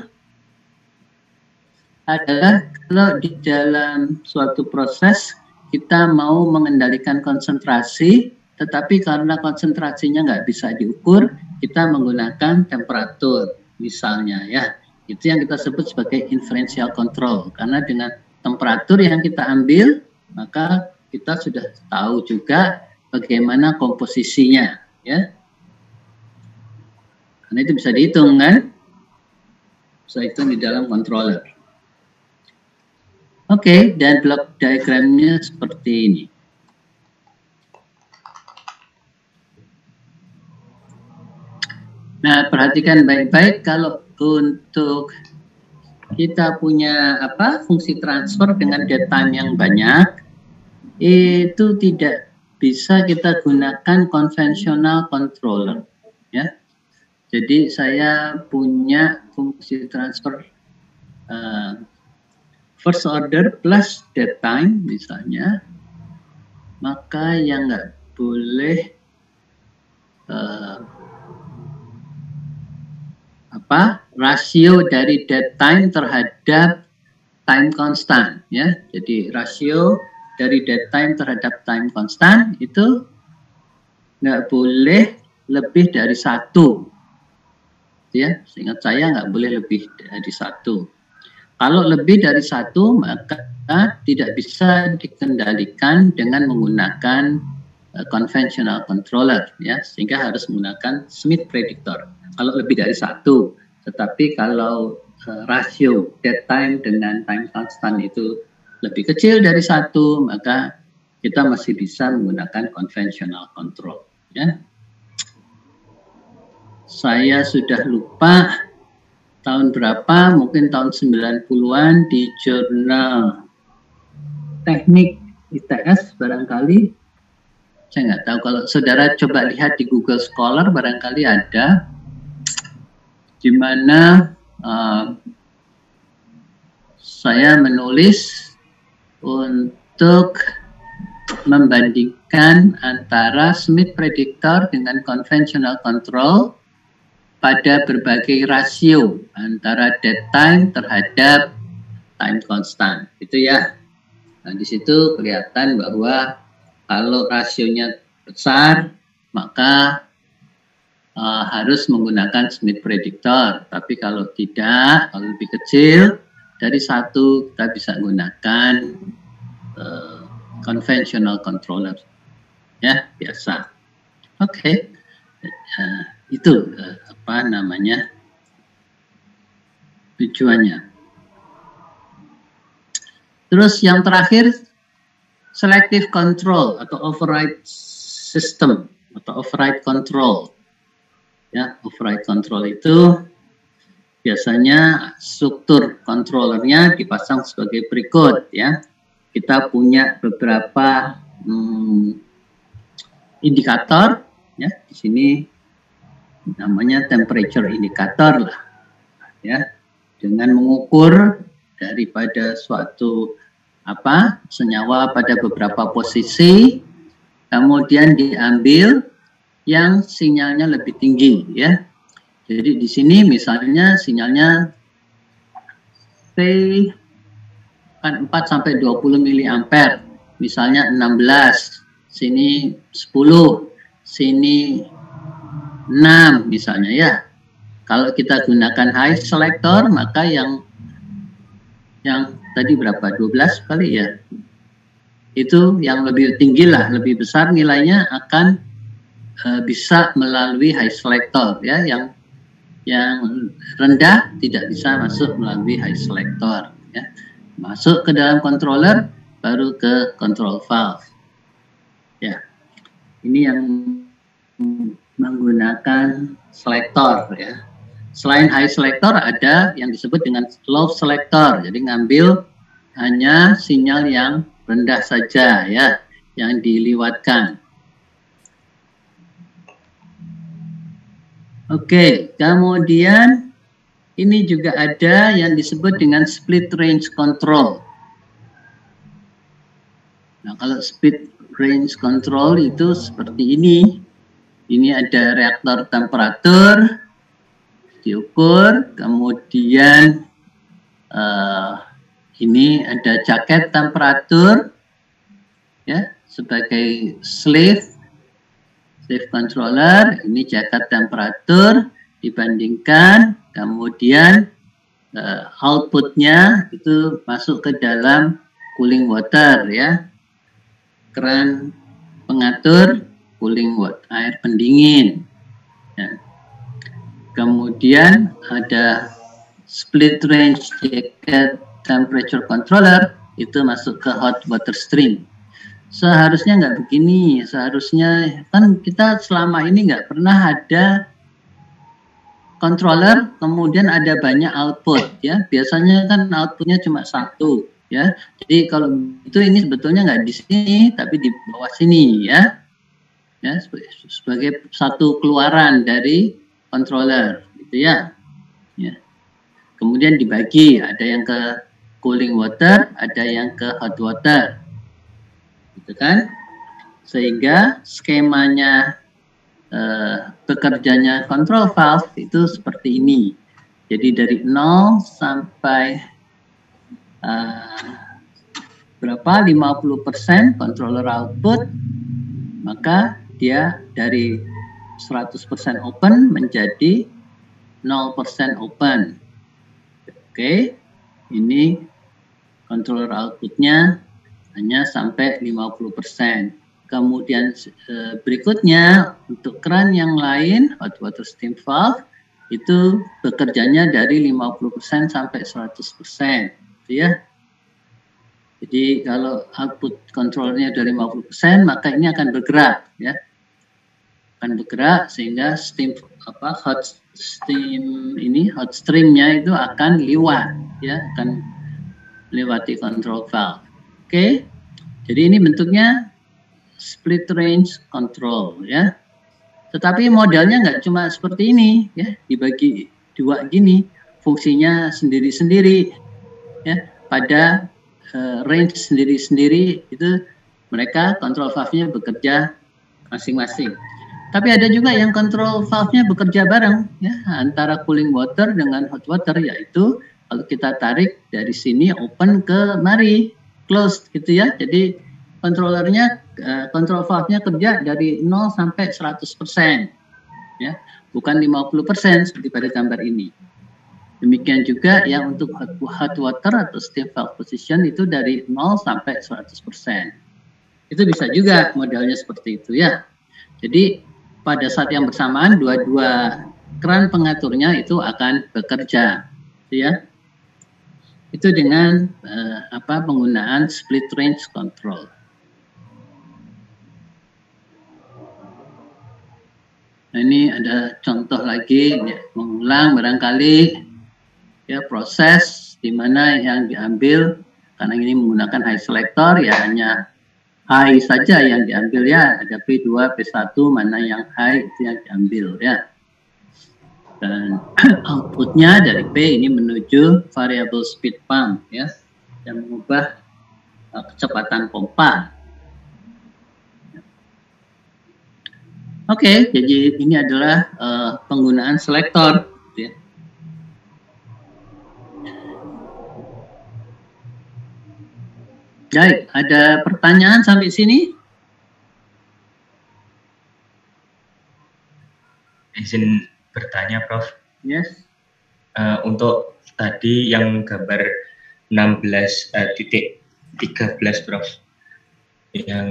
adalah kalau di dalam suatu proses kita mau mengendalikan konsentrasi, tetapi karena konsentrasinya nggak bisa diukur, kita menggunakan temperatur misalnya ya. Itu yang kita sebut sebagai inferential control. Karena dengan temperatur yang kita ambil, maka kita sudah tahu juga bagaimana komposisinya, ya. Karena itu bisa dihitung kan? Bisa hitung di dalam controller. Oke, dan block diagramnya seperti ini. Nah, perhatikan baik-baik kalau untuk kita punya fungsi transfer dengan dead time yang banyak, itu tidak bisa kita gunakan conventional controller ya. Jadi saya punya fungsi transfer first order plus dead time misalnya, maka yang nggak boleh rasio dari dead time terhadap time constant ya. Jadi rasio dari dead time terhadap time constant itu nggak boleh lebih dari 1 ya, seingat saya nggak boleh lebih dari 1. Kalau lebih dari 1 maka tidak bisa dikendalikan dengan menggunakan conventional controller ya, sehingga harus menggunakan Smith predictor kalau lebih dari 1. Tetapi kalau rasio dead time dengan time constant itu lebih kecil dari 1, maka kita masih bisa menggunakan conventional control ya. Saya sudah lupa tahun berapa, mungkin tahun 90-an di jurnal teknik ITS barangkali. Saya nggak tahu, kalau saudara coba lihat di Google Scholar barangkali ada, di mana saya menulis untuk membandingkan antara Smith predictor dengan conventional control pada berbagai rasio antara dead time terhadap time constant, itu ya. Nah, di situ kelihatan bahwa kalau rasionya besar, maka harus menggunakan Smith predictor. Tapi kalau tidak, kalau lebih kecil dari 1, kita bisa gunakan conventional controller, ya biasa. Oke. Itu apa namanya tujuannya. Terus yang terakhir, selective control atau override system atau override control. Ya, override control itu biasanya struktur controllernya dipasang sebagai berikut, ya. Kita punya beberapa indikator, ya. Di sini namanya temperature indicator lah, ya. Dengan mengukur daripada suatu senyawa pada beberapa posisi, kemudian diambil yang sinyalnya lebih tinggi, ya. Jadi di sini misalnya sinyalnya kan 4 sampai 20 miliampere, misalnya 16, sini 10, sini 6 misalnya, ya. Kalau kita gunakan high selector, maka yang tadi berapa? 12 kali, ya. Itu yang lebih tinggi lah, lebih besar nilainya akan bisa melalui high selector, ya. Yang rendah tidak bisa masuk melalui high selector, ya. Masuk ke dalam controller, baru ke control valve, ya. Ini yang menggunakan selector, ya. Selain high selector ada yang disebut dengan low selector, jadi ngambil hanya sinyal yang rendah saja, ya, yang diliwatkan. Oke, kemudian ini juga ada yang disebut dengan split range control. Nah, kalau split range control itu seperti ini. Ini ada reaktor temperatur diukur, kemudian ini ada jaket temperatur, ya, sebagai slave controller. Ini jaket temperatur dibandingkan, kemudian outputnya itu masuk ke dalam cooling water, ya, keran pengatur cooling water, air pendingin, ya. Kemudian ada split range jacket temperature controller, itu masuk ke hot water stream. Seharusnya nggak begini, seharusnya kan kita selama ini nggak pernah ada controller kemudian ada banyak output, ya. Biasanya kan outputnya cuma 1, ya. Jadi kalau itu ini sebetulnya nggak di sini tapi di bawah sini, ya. Ya, sebagai satu keluaran dari controller, gitu, ya. Ya. Kemudian dibagi, ada yang ke cooling water, ada yang ke hot water, gitu kan? Sehingga skemanya bekerjanya control valve itu seperti ini. Jadi dari 0 sampai berapa? 50% controller output, maka dia dari 100% open menjadi 0% open. Oke, ini controller outputnya hanya sampai 50%. Kemudian berikutnya untuk keran yang lain, hot water steam valve, itu bekerjanya dari 50% sampai 100%, gitu, ya. Jadi kalau output controllernya dari 50%, maka ini akan bergerak, ya. Akan bergerak sehingga hot streamnya itu akan liwat, ya, akan melewati control valve. Oke, jadi ini bentuknya split range control, ya. Tetapi modelnya nggak cuma seperti ini, ya, dibagi 2 gini, fungsinya sendiri-sendiri, ya. Pada range sendiri-sendiri itu mereka control valve-nya bekerja masing-masing. Tapi ada juga yang control valve-nya bekerja bareng, ya, antara cooling water dengan hot water, yaitu kalau kita tarik dari sini open ke mari closed, gitu, ya. Jadi controllernya, control valve-nya kerja dari 0 sampai 100%, ya. bukan 50% seperti pada gambar ini. Demikian juga yang untuk hot water atau steam valve position itu dari 0 sampai 100%. Itu bisa juga modelnya seperti itu ya. Jadi pada saat yang bersamaan dua-dua keran pengaturnya itu akan bekerja, ya. Itu dengan penggunaan split range control. Nah, ini ada contoh lagi, ya, mengulang barangkali ya proses di mana yang diambil karena ini menggunakan high selector ya hanya high saja yang diambil ya, ada P2, P1 mana yang high itu yang diambil ya. Dan outputnya dari P ini menuju variable speed pump ya, yang mengubah kecepatan pompa. Oke, jadi ini adalah penggunaan selektor. Ya. Baik, ada pertanyaan sampai sini? Izin bertanya, Prof. Yes. Untuk tadi yang gambar 16.13, Prof. Yang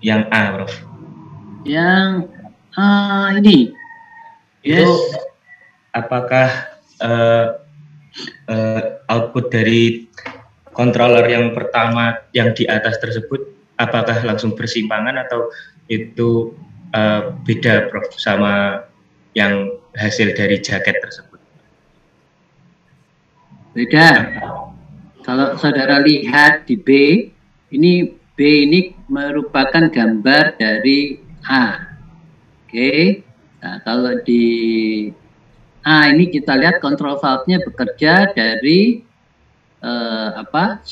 yang A, Prof. Yang ini. Yes. Itu apakah output dari controller yang pertama yang di atas tersebut apakah langsung bersimpangan atau itu beda, Prof, sama yang hasil dari jaket tersebut? Beda. Kalau saudara lihat di B, ini B ini merupakan gambar dari A. Oke. Nah, kalau di A ini kita lihat control valve-nya bekerja dari 100%,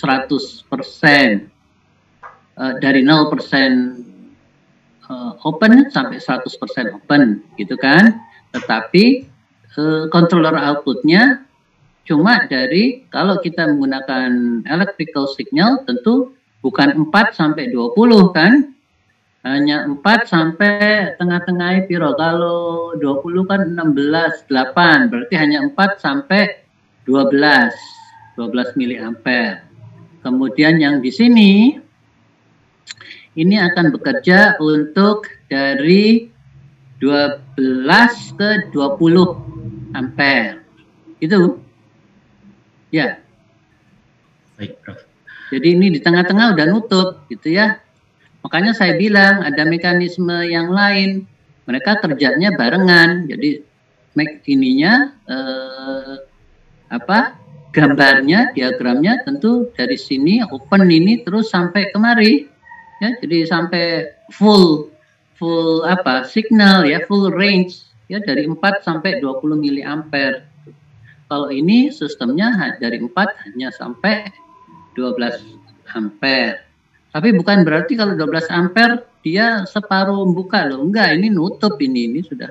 dari 0% open sampai 100% open, gitu kan? Tetapi controller outputnya cuma dari, kalau kita menggunakan electrical signal tentu bukan 4 sampai 20 kan? Hanya 4 sampai tengah-tengah piro. Kalau 20 kan 16, 8. Berarti hanya 4 sampai 12 miliampere. Kemudian yang di sini ini akan bekerja untuk dari 12 ke 20 ampere. Itu. Ya. Baik, Prof. Jadi ini di tengah-tengah udah nutup gitu ya. Makanya saya bilang ada mekanisme yang lain. Mereka kerjanya barengan. Jadi ininya gambarnya, diagramnya tentu dari sini open ini terus sampai kemari. Ya, jadi sampai full signal ya, full range ya dari 4 sampai 20 miliampere. Kalau ini sistemnya dari 4 hanya sampai 12 ampere. Tapi bukan berarti kalau 12 ampere dia separuh buka loh. Enggak, ini nutup ini sudah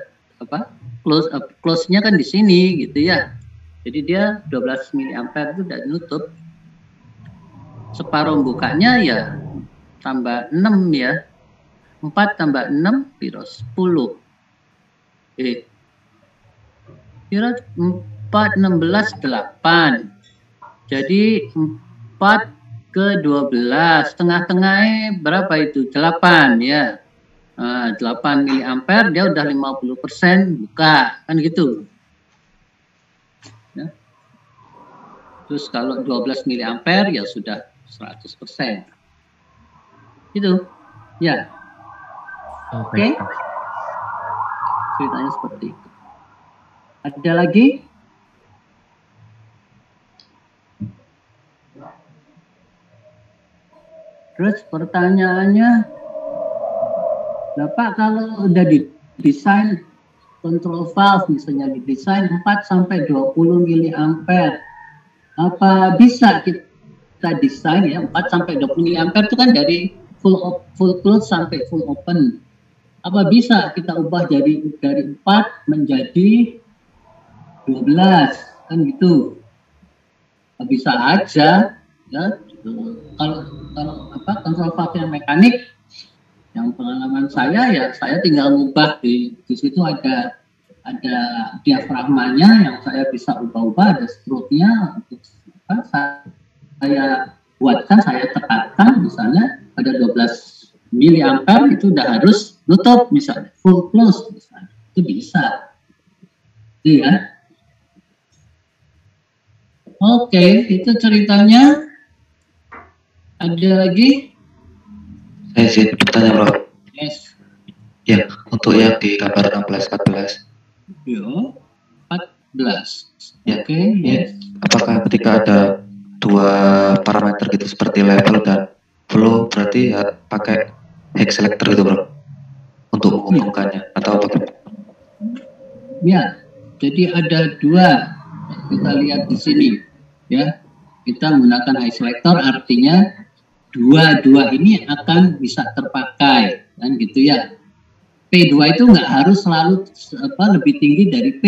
close-nya kan di sini gitu ya. Jadi dia 12 miliampere itu udah nutup. Separuh bukanya ya tambah 6 ya. 4 tambah 6 piro 10. Kira 4 16 8. Jadi 4 ke 12, tengah-tengahnya berapa itu? 8 ya. 8 miliampere dia udah 50% buka, kan gitu. Ya. Terus kalau 12 miliampere ya sudah 100%. Itu. Ya. Oke. Ceritanya seperti itu. Ada lagi? Terus pertanyaannya, Bapak kalau udah didesain control valve misalnya didesain 4 sampai 20 miliampere, apa bisa kita desain ya 4 sampai 20 miliampere itu kan dari full close sampai full open. Apa bisa kita ubah dari 4 menjadi 12 kan gitu? Bisa aja ya. Kalau control valve yang mekanik Yang pengalaman saya ya saya tinggal ngubah di situ ada diafragmanya yang saya bisa ubah-ubah, ada stroke-nya untuk saya buatkan, saya tekankan misalnya pada 12 miliampere itu udah harus nutup misalnya full close misalnya, itu bisa. Iya. Oke, itu ceritanya. Ada lagi? Saya sih bertanya, Bro. Yes. Ya, untuk yang di gambar 16-14. Yo, 14. Ya. Oke, yes. Apakah ketika ada dua parameter gitu seperti level dan flow, berarti ya pakai hex selector itu, Bro, untuk menghubungkannya atau bagaimana? Ya, jadi ada dua. Kita lihat di sini, ya. Kita menggunakan high selector, artinya dua-dua ini akan bisa terpakai, kan gitu ya. P2 itu nggak harus selalu lebih tinggi dari P,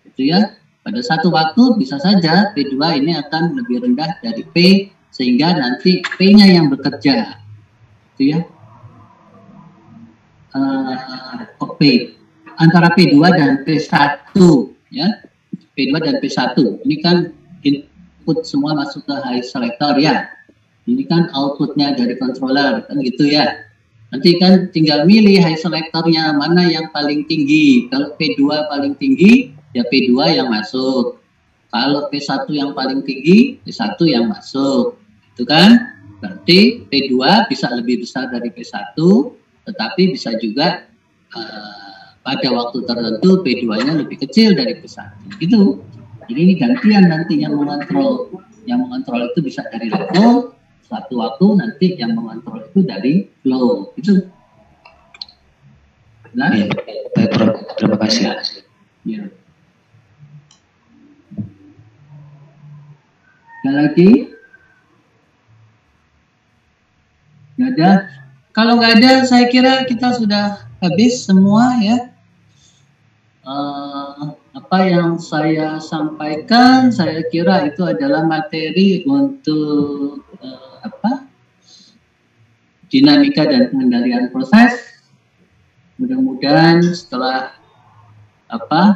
gitu ya. Pada satu waktu bisa saja P2 ini akan lebih rendah dari P, sehingga nanti P-nya yang bekerja, gitu ya. P antara P2 dan P1, ya. P2 dan P1 ini kan input semua masuk ke high selector ya. Ini kan outputnya dari controller, kan gitu ya. Nanti kan tinggal milih high selectornya mana yang paling tinggi. Kalau P2 paling tinggi, ya P2 yang masuk. Kalau P1 yang paling tinggi, P1 yang masuk. Itu kan? Berarti P2 bisa lebih besar dari P1, tetapi bisa juga pada waktu tertentu P2-nya lebih kecil dari P1. Gitu. Jadi ini gantian nanti yang mengontrol. Yang mengontrol itu bisa dari level, suatu waktu nanti yang mengontrol itu dari flow. Itu. Nah, ya, baik, Bro. Terima kasih. Ya. Ada lagi? Nggak ada. Kalau nggak ada, saya kira kita sudah habis semua ya. Apa yang saya sampaikan, saya kira itu adalah materi untuk dinamika dan pengendalian proses. Mudah-mudahan setelah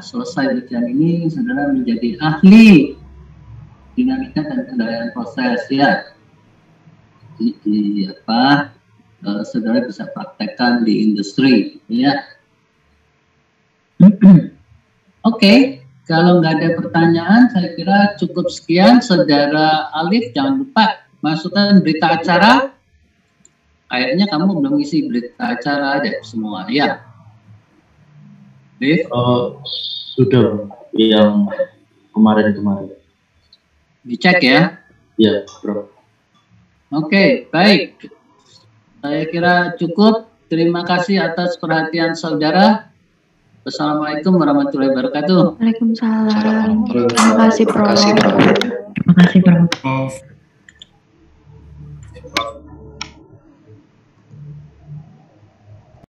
selesai ujian ini, saudara menjadi ahli dinamika dan pengendalian proses ya. Saudara bisa praktekkan di industri ya. Oke, kalau nggak ada pertanyaan, saya kira cukup sekian. Saudara Alif, jangan lupa masukkan berita acara. Kayaknya kamu belum isi berita acara ada semua, ya? Alif? Sudah, yang kemarin-kemarin. Dicek ya? Ya, Bro. Oke, baik. Saya kira cukup. Terima kasih atas perhatian saudara. Assalamualaikum warahmatullahi wabarakatuh. Waalaikumsalam. Terima kasih, Prof. Terima kasih, Bro. Terima kasih, Prof.